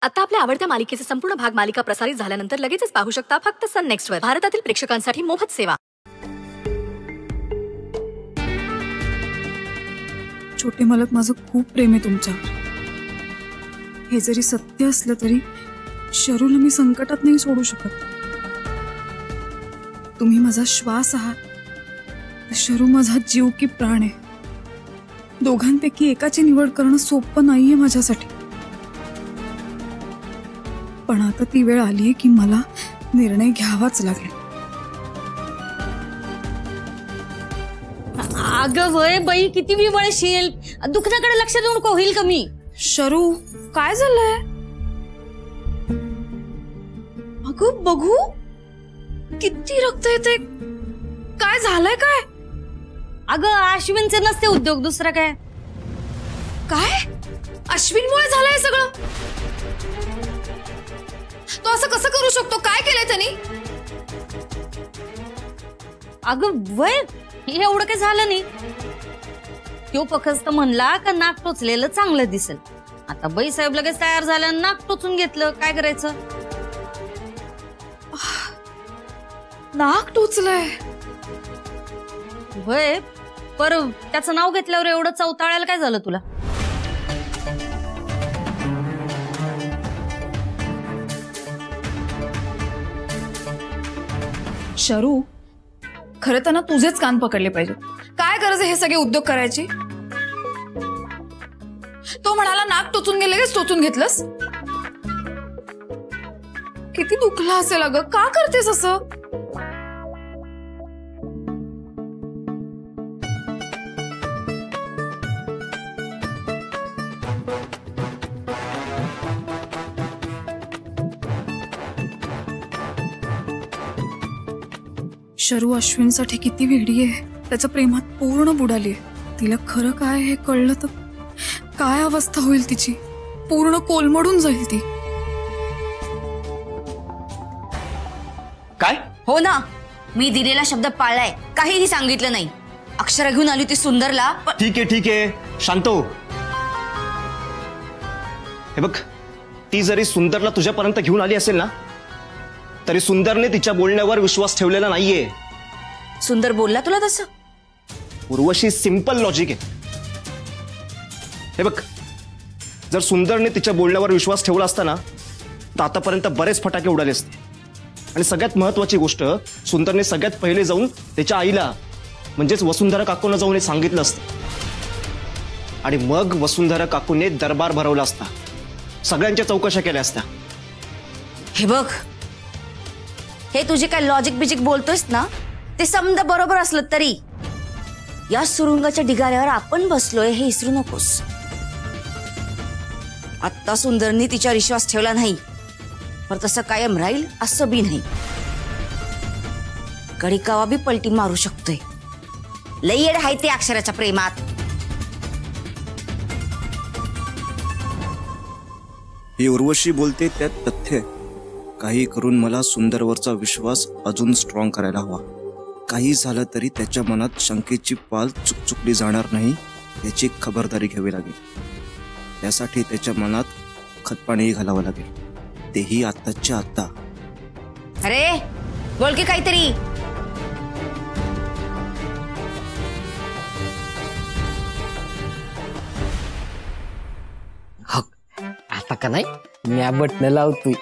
आता आपल्या आवडत्या मालिकेचे संपूर्ण भाग मालिका प्रसारित झाल्यानंतर लगेचच पाहू शकता फक्त सन नेक्स्ट वर. भारतातील प्रेक्षकांसाठी मोफत सेवा. छोटे मालक, माझं खूप प्रेम आहे तुमच्यावर. हे जरी सत्य असलं तरी शरूला मी संकटात नाही सोडू शकत. तुम्ही माझा श्वास आहात. शरू माझा जीव की प्राण आहे. दोघांपैकी एकाची निवड करणं सोपं नाहीये माझ्यासाठी. पण आता ती वेळ आलीये की मला निर्णय घ्यावाच लागेल. अगं वय बाई, किती विवळशील. दुखण्याकडे लक्ष देऊ नको, होईल कमी. शरू, काय झालंय? अगं बघू, किती रक्त येते. काय झालंय काय? अगं अश्विनचे नसते उद्योग, दुसरं काय. काय? अश्विनमुळे झालंय सगळं? तो असं कसं करू शकतो? काय केलंय त्यांनी? अगं वय, एवढं काय झालं नाही. तो फक्त म्हणला का नाक टोचलेलं चांगलं दिसेल. आता बाई साहेब लगेच तयार झाल्या, नाक टोचून घेतलं. काय करायचं? नाक टोचलंय वय. पर त्याचं नाव घेतल्यावर एवढं चवताळायला काय झालं तुला? शरू, खरं तर ना तुझेच कान पकडले पाहिजे. काय गरज आहे हे सगळे उद्योग करायची? तो म्हणाला नाक टोचून गेले, टोचून घेतलंस. किती दुखला असेल अगं. का करतेस असं? शरू अश्विनसाठी किती वेडी आहे. त्याच्या प्रेमात पूर्ण बुडाली आहे. तिला खरं काय हे कळलं तर काय अवस्था होईल तिची. पूर्ण कोलमडून जाईल ती. काय? हो ना, मी दिलेला शब्द पाळलाय. काहीही सांगितलं नाही. अक्षरा घेऊन आली ती सुंदरला. ठीक आहे, शांत हो. हे बघ, ती जरी सुंदरला तुझ्यापर्यंत घेऊन आली असेल ना, तरी सुंदरने तिच्या बोलण्यावर विश्वास ठेवलेला नाहीये. सुंदर बोलला तुला तसं? उर्वशी, सिंपल लॉजिक आहे. हे बघ, जर सुंदरने तिच्या बोलण्यावर विश्वास ठेवला असता ना, तर आतापर्यंत बरेच फटाके उडाले असते. आणि सगळ्यात महत्वाची गोष्ट, सुंदरने सगळ्यात पहिले जाऊन त्याच्या आईला म्हणजेच वसुंधरा काकूंना जाऊन हे सांगितलं असतं. आणि मग वसुंधरा काकूने दरबार भरवला असता. सगळ्यांच्या चौकशा केल्या असत्या. हे बघ, हे तुझे काय लॉजिक बिजिक बोलतोयस ना, ते समजा बरोबर असलं तरी या सुरुंगाच्या ढिगाऱ्यावर आपण बसलोय हे विसरू नकोस. आत्ता सुंदरनी तिच्यावर विश्वास ठेवला नाही, पण तसं कायम राहील असं बी नाही. कडिकावा बी पलटी मारू शकतोय. लई येड आहे ते अक्षराच्या प्रेमात. ही उर्वशी बोलते त्यात तथ्य. काही करून मला सुंदरवरचा विश्वास अजून स्ट्रॉंग करायला हवा. काही झालं तरी त्याच्या मनात शंकेची पाल चुकचुकली जाणार नाही याची खबरदारी घ्यावी लागेल. त्यासाठी त्याच्या मनात खतपाणीही घालावं लागेल, तेही आत्ताच्या आत्ता. अरे बोल की काहीतरी. आता का नाही, मी बटन लावतोय.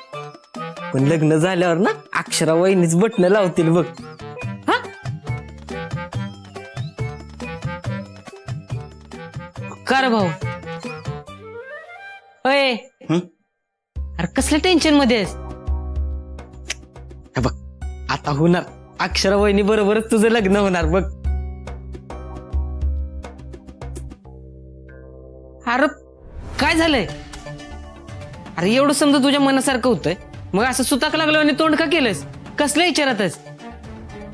पण लग्न झाल्यावर ना अक्षरा वहिनीच बटन लावतील बघ. हा, कर भाऊ. अय, अरे कसल्या टेन्शन मध्ये आहेस? बघ, आता होणार. अक्षरा वहिनी बरोबरच तुझं लग्न होणार बघ. अरे काय झालंय? अरे एवढं समजा तुझ्या मनासारखं होतंय, मग असं सुताक लागलं आणि तोंड का केलंस? कसलं विचारतस?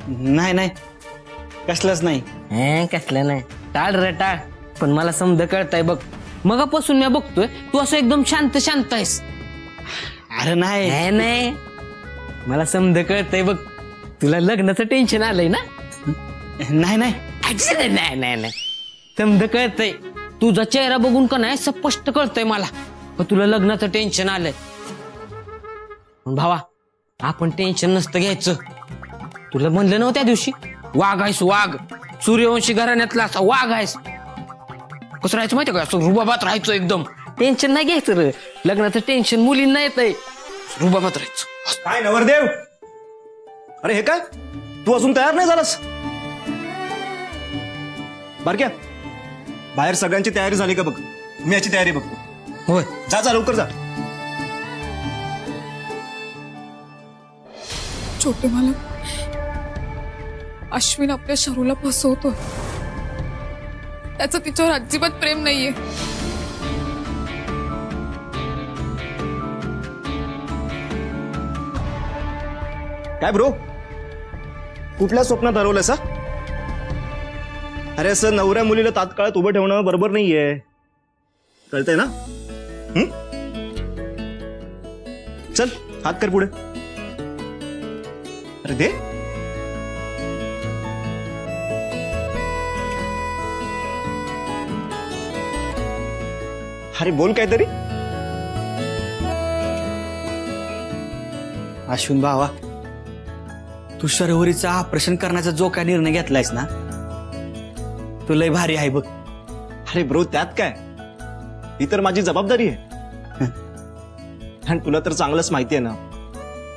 नाही, कसलंच नाही. कसलं नाही. टाळ रे टाळ. पण मला समजा कळतंय बघ. मगापासून मी बघतोय तू असं एकदम शांत शांत आहेस. अरे नाही, मला समजा कळतंय बघ. तुला लग्नाचं टेन्शन आलंय ना? नाही, समजा कळतंय. तुझा चेहरा बघून का नाही स्पष्ट कळतंय मला, तुला लग्नाचं टेन्शन आलंय. भावा आपण टेन्शन नसतं घ्यायचं. तुला म्हणलं नव्ह त्या दिवशी वाघ आहेस वाघ, सूर्यवंशी घराण्यातला असा वाघ आहेस. कसं राहायचं माहितीये का, असं रुबाबात राहायचं, एकदम टेन्शन नाही घ्यायचं रे. लग्नाचं टेन्शन मुलींना येतंय, रुबाबात राहायचं. काय नवरदेव, अरे हे काय, तू अजून तयार नाही झालास? बारक्या, बाहेर सगळ्यांची तयारी झाली का बघ, मी याची तयारी बघतो. होय, जा जा लवकर जा. छोटे मालक, अश्विन आपल्या शरूला फसवतो. त्याचं तिच्यावर अजिबात प्रेम नाहीये. काय ब्रो, कुठल्या स्वप्नात हरवलंस? अरे असं नवऱ्या मुलीला तात्काळात उभं ठेवणं बरोबर नाहीये, कळतंय ना? चल हात कर पुढे. अरे दे. अरे बोल काहीतरी. अश्विन भावा, तू शर्वरीचा ऑपरेशन करण्याचा जो काय निर्णय घेतलायस ना, तो लय भारी आहे बघ. अरे ब्रो त्यात काय, ही तर माझी जबाबदारी आहे. आणि तुला तर चांगलंच माहिती आहे ना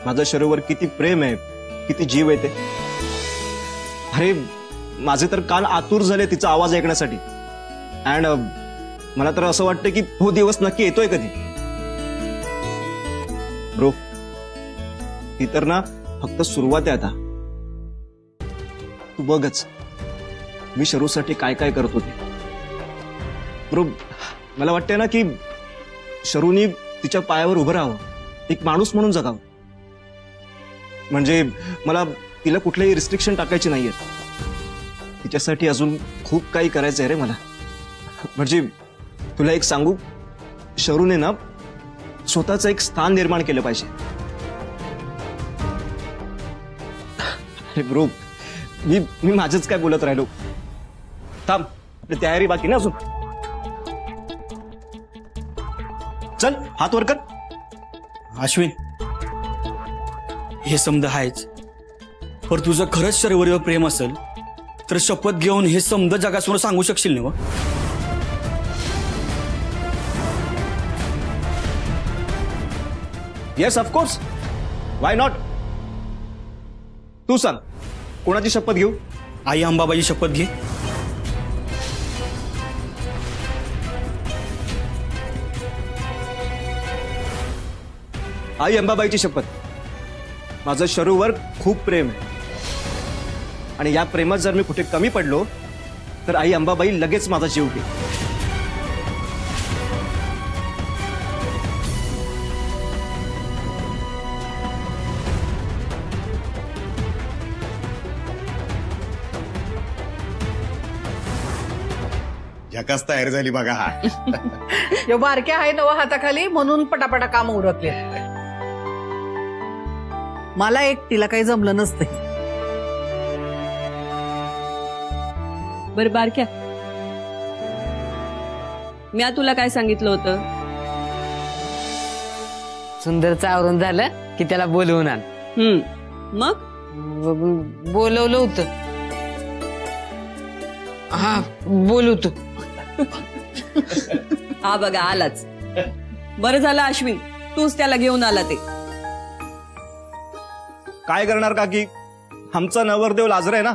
माझं शरीरावर किती प्रेम आहे, किती जीव आहे ते. अरे माझे तर कान आतुर झाले तिचा आवाज ऐकण्यासाठी. अँड मला तर असं वाटतं की तो दिवस नक्की येतोय कधी. ब्रो ही तर ना फक्त सुरुवात आहे. आता तू बघच मी शरूसाठी काय काय करत होते. ब्रो मला वाटतंय ना की शरूनी तिच्या पायावर उभं राहावं, एक माणूस म्हणून जगावं. म्हणजे मला तिला कुठल्याही रिस्ट्रिक्शन टाकायची नाहीये. तिच्यासाठी अजून खूप काही करायचं आहे रे मला. म्हणजे तुला एक सांगू, शरूने ना स्वतःचं एक स्थान निर्माण केलं पाहिजे. अरे ब्रो मी माझंच काय बोलत राहिलो. थांब, आपली तयारी बाकी ना अजून. चल हात वर कर. अश्विन, हे समज आहेच, पण तुझं खरंच शर्वरीवर प्रेम असेल तर शपथ घेऊन हे समज जगासमोर सांगू शकशील ना? Yes of course, why not. तू सांग कोणाची शपथ घेऊ? आई अंबाबाईची शपथ घे. आई अंबाबाईची शपथ. माझं शरूवर खूप प्रेम आहे आणि या प्रेमात जर मी कुठे कमी पडलो तर आई अंबाबाई लगेच माझा जीव घेईल. झकास तयार झाली बघा. यो बारक्या आहे नवा हाताखाली म्हणून पटापटा काम उरकले. मला एकटीला काही जमलं नसतं. बर बारक्या, मी तुला काय सांगितलं होतं? सुंदरचं आवरून झालं की त्याला बोलवून आण. मग बोलवलं होतं. हा बोलवतो. हा बघा आलाच. बरं झालं अश्विन, तूच त्याला घेऊन आला. ते काय करणार काकी, आमचा नवरदेव लाजरा आहे ना.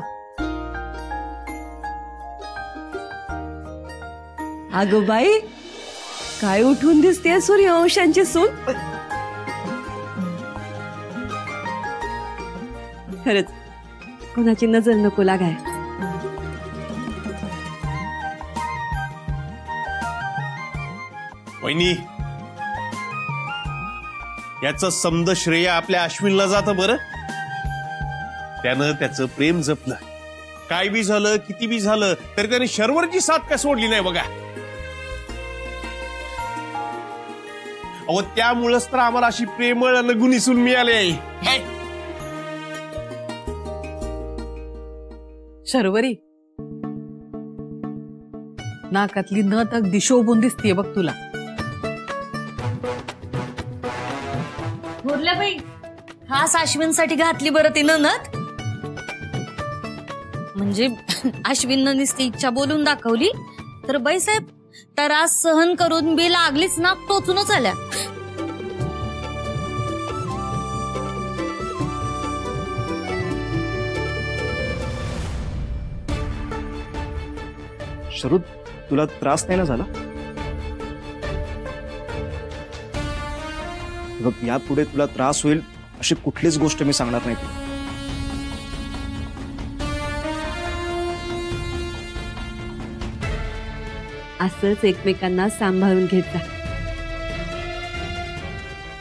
अगं बाई, काय उठून दिसते सूर्यवंशांची सून. खरंच कोणाची नजर नको लागाय. वहिनी, याचं समद श्रेय आपल्या अश्विनला जातं. बरं, त्यानं त्याचं प्रेम जपलं. काय बी झालं, किती बी झालं तरी त्याने शर्वरची साथ काय सोडली नाही बघा. अहो त्यामुळेच तर आम्हाला अशी प्रेमळ आणि गुणी सून मिळाली. शर्वरी, नाकातली नथ अगदी शोभून दिसतीये बघ तुला. थोरल्याबाई खास अश्विनसाठी घातली बरं ती ननद. म्हणजे अश्विननं नुसती इच्छा बोलून दाखवली तर बाईसाहेब त्रास सहन करून बी लागलीच नाक टोचूनच आल्या. शरू, तुला त्रास नाही ना झाला? बघ, यापुढे तुला त्रास होईल अशी कुठलीच गोष्ट मी सांगणार नाही तुला. असंच एकमेकांना सांभाळून घेत जा.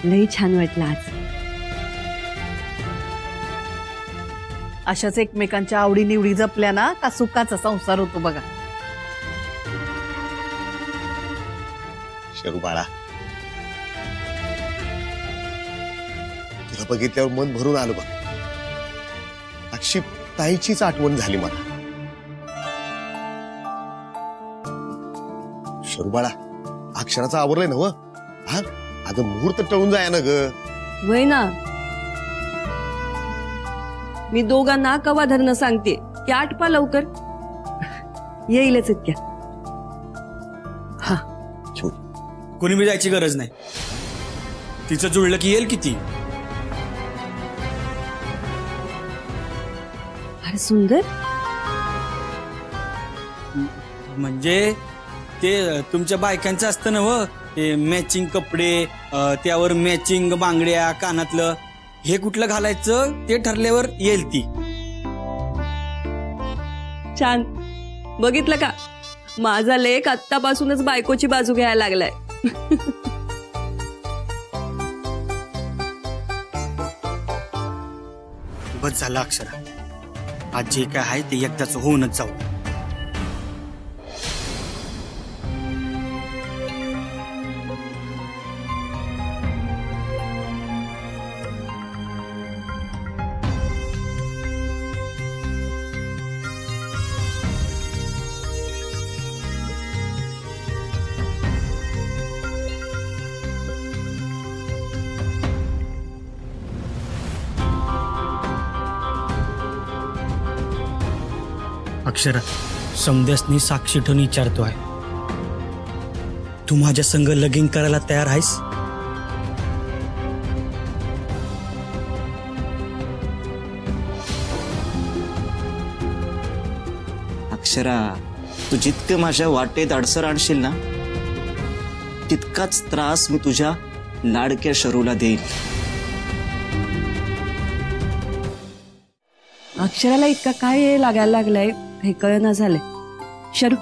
लई छान वाटलं आज. अशाच एकमेकांच्या आवडीनिवडी जपल्या ना का सुखाचा संसार होतो बघा. शरू बाळा, तुला बघितल्यावर मन भरून आलं बघ. अक्षी ताईचीच आठवण झाली मला. शरू बाळा, अक्षराचं आवरलंय ना? हा, अगं मुहूर्त टळून जाय ना ग. वय ना, मी दोघांना कवा धरणं सांगते की आटपा लवकर. येईलच इतक्या. कोणी बी जायची गरज नाही. तिचं जुळलं की येईल किती. अरे सुंदर, म्हणजे ते तुमच्या बायकांचं असतं ना व, ते मॅचिंग कपडे, त्यावर मॅचिंग बांगड्या, कानातलं. हे कुठलं घालायचं ते ठरल्यावर येईल ती. छान. बघितलं का, माझा लेक आत्तापासूनच बायकोची बाजू घ्यायला लागलाय. बस झालं अक्षरा, आज जे काय आहे ते एकदाच होऊनच जाऊ. अक्षरा, समद्यासनी साक्षी ठेवून विचारतोय, तू माझ्या संग लगीन करायला तयार आहेस? अक्षरा, तू जितकं माझ्या वाटेत अडसर आणशील ना, तितकाच त्रास मी तुझ्या लाडक्या शरूला देईल. अक्षराला इतका काय लागायला लागलाय हे कळना झालंय. शरू,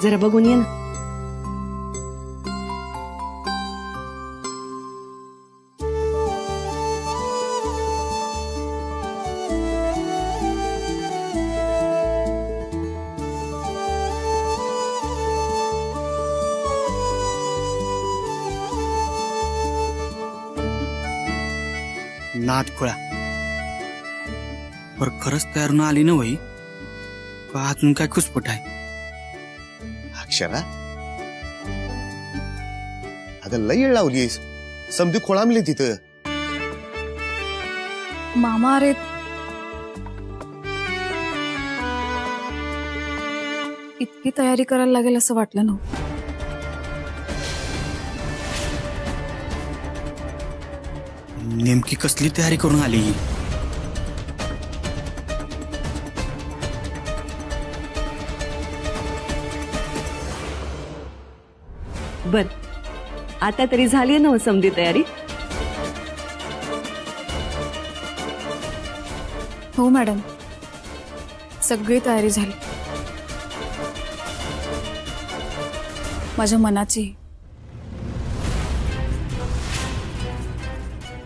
जरा बघून ये ना. नाद खुळा, पर खरंच तयार न आली ना वही का अजून काय खुसपट आहे? अक्षरा, अगं लई येळ लावलीस. समधी खोळामली तिथं. मामा, अरे इतकी तयारी करायला लागेल असं वाटलं नव्हतं. नेमकी कसली तयारी करून आली? बर, आता तरी झाली ना समधी तयारी? हो मॅडम, सगळी तयारी झाली. माझ्या मनाची.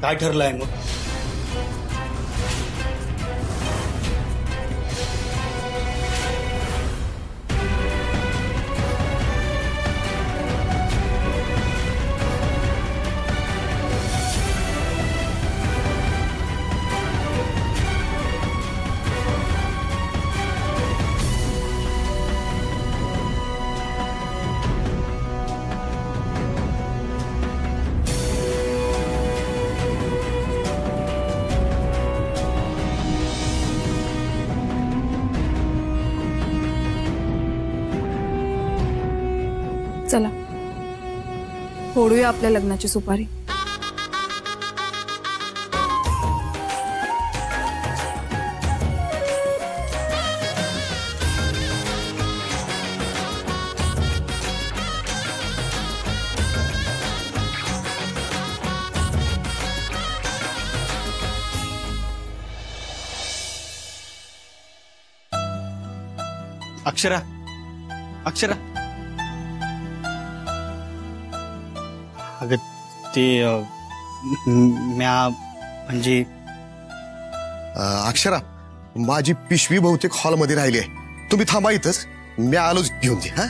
काय ठरलंय मग? फोडूया आपल्या लग्नाची सुपारी. अक्षरा, अक्षरा, अगं ते म्या म्हणजे अक्षरा, माझी पिशवी बहुतेक हॉलमध्ये राहिली आहे. तुम्ही थांबा इथंच, मी आलोच घेऊन दे. हा,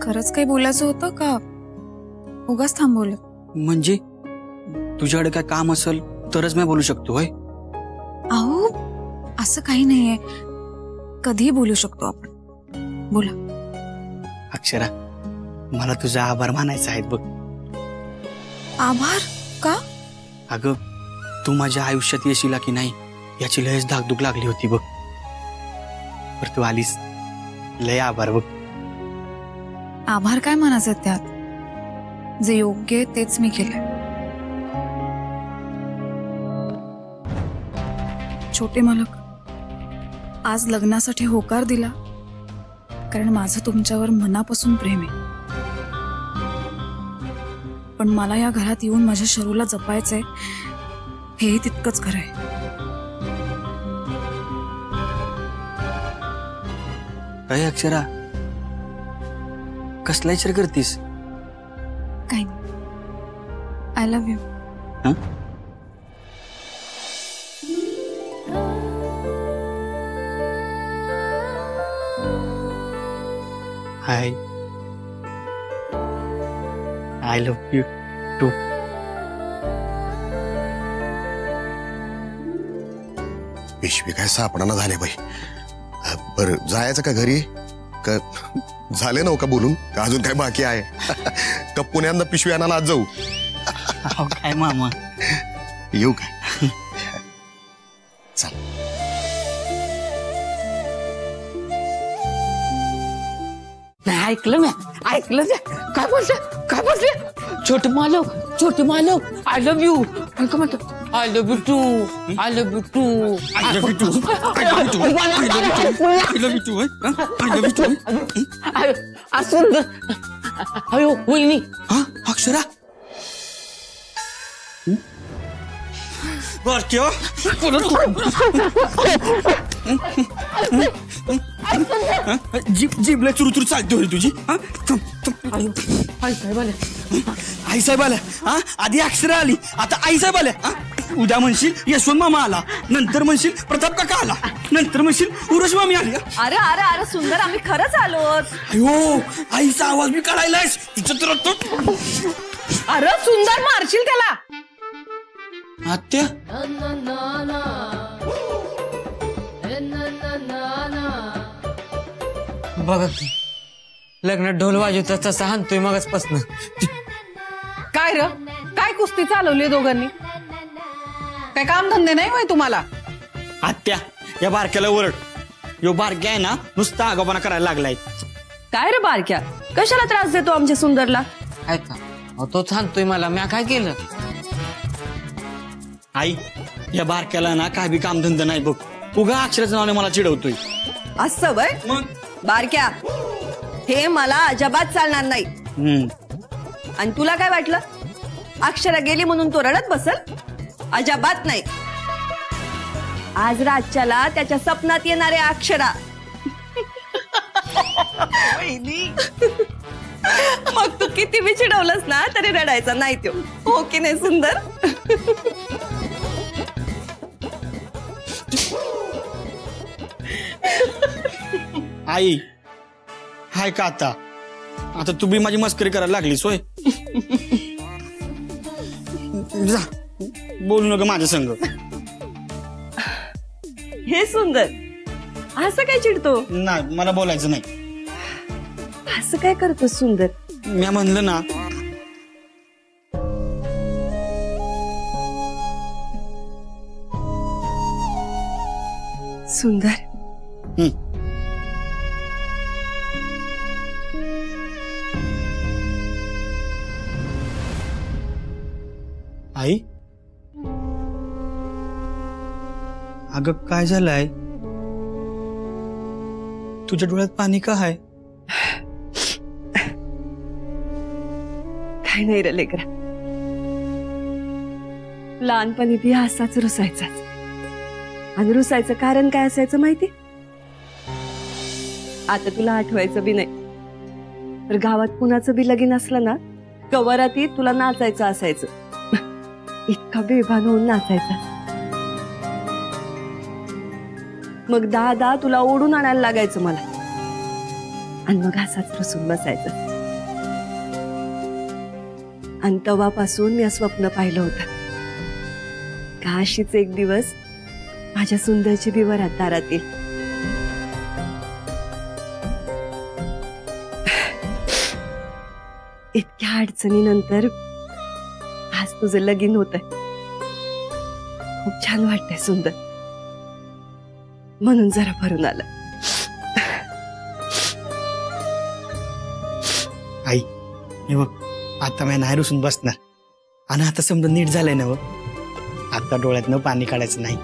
खरंच काही बोलायचं होतं का उगाच थांबवलं? म्हणजे तुझ्याकडे काय काम असेल तरच मी बोलू शकतो. होय, अहो असं काही नाहीये, कधीही बोलू शकतो आपण. बोला. अक्षरा, मला तुझा आभार मानायचा आहे बघ. आभार का? अगं तू माझ्या आयुष्यात येशील की नाही याची लयच धाकधूक लागली होती बघ. पर तू आलीस, लय आभार बघ. आभार काय म्हणायचं त्यात? जे योग्य आहे तेच मी केलंय. छोटे मालक, आज लग्नासाठी होकार दिला कारण माझं तुमच्यावर मनापासून प्रेम आहे. पण मला या घरात येऊन माझ्या शरूला जपायचंय हेही तितकंच खरं आहे. काय अक्षरा, कसला विचार करतीस? काही नाही. I love you. I love you to. पिशवी काय सापडाना झाले बाई. बरं, जायचं का घरी? का झाले नव का बोलून? का अजून काय बाकी आहे? का पुण्यांदा पिशवी आणायला आज जाऊ? काय मामा, येऊ काय? चल. नाही ऐकलं मी, ऐकलं ते. काय बोलते, काय बोलते? छोटे मालक, आय लव्ह यू. काय म्हणतो? I love you to, I love you to, I love you to, I love you to, I love you to, I love you to. असं अयो वहिनी. हा अक्षरा, बारक्या जीबला चुरू चालते होती तुझी. आई साहेब आल्या. हा, आधी अक्षरा आली, आता आई साहेब आल्या. उद्या म्हणशील यशवंत मामा आला, नंतर म्हणशील प्रताप काका आला, नंतर म्हणशील उर्वशी मामी आली. अरे अरे अरे सुंदर, आम्ही खरंच आलो. अयो, आईचा आवाज मी काढायलायस तुझं तर. अरे सुंदर, मारशील त्याला. आत्या, बघा की लग्नात ढोल वाजवता तसा हाणतोय मगाचपासून. काय र, काय कुस्ती चालवली दोघांनी? काय काम धंदे नाही होय तुम्हाला? आत्या, या बारक्याला ओरड. यो बारक्या आहे ना, नुसता आगाऊपणा करायला लागलाय. काय रे बारक्या, कशाला त्रास देतो आमच्या सुंदरला? ऐका, तोच हाणतोय मला, मी काय केलं? आई, या बारक्याला ना काय बी कामधंदा नाही बघ. उगा अक्षराचं नावाने मला चिडवतोय. असं वय? मग बारक्या, हे मला अजिबात चालणार नाही. आणि तुला काय वाटलं, अक्षरा गेली म्हणून तो रडत बसल? अजिबात नाही. आज रातच्याला त्याच्या सपनात येणारे अक्षरा. मग तू किती बी चिडवलंस ना तरी रडायचा नाही तो. हो की नाही सुंदर? आई, हाय का आता तू बी माझी मस्करी करायला लागलीस होय? जा, बोलू नका माझ्या संग. हे सुंदर, असं काय चिडतो? नाही, मला बोलायचं नाही. असं काय करतो सुंदर? मी म्हणलं ना. सुंदर, आई अगं काय झालंय? तुझ्या डोळ्यात पाणी का आहे? काय नाही रे लेकरा, लहानपणी ती असाच रुसायचाच. आणि रुसायचं कारण काय असायचं माहिती? आता तुला आठवायचं बी नाही, तर गावात कुणाचं बी लगीन असलं ना, गवाराती तुला नाचायचं असायचं. इतका बेभान होऊन नाचायचा. मग दादा तुला ओढून आणायला लागायचं मला, आणि मग असाच रुसून बसायचं. आणि तेव्हापासून मी स्वप्न पाहिलं होतं का अशीच एक दिवस माझ्या सुंदरची बी वरात दारात येईल. इतक्या अडचणीनंतर आज तुझं लगीन होतंय. खूप छान वाटतंय सुंदर, म्हणून जरा भरून आलं. आई हे बघ, आता मी नाही रुसून बसणार. आणि आता समजा नीट झालंय ना, आता डोळ्यातनं पाणी काढायचं नाही.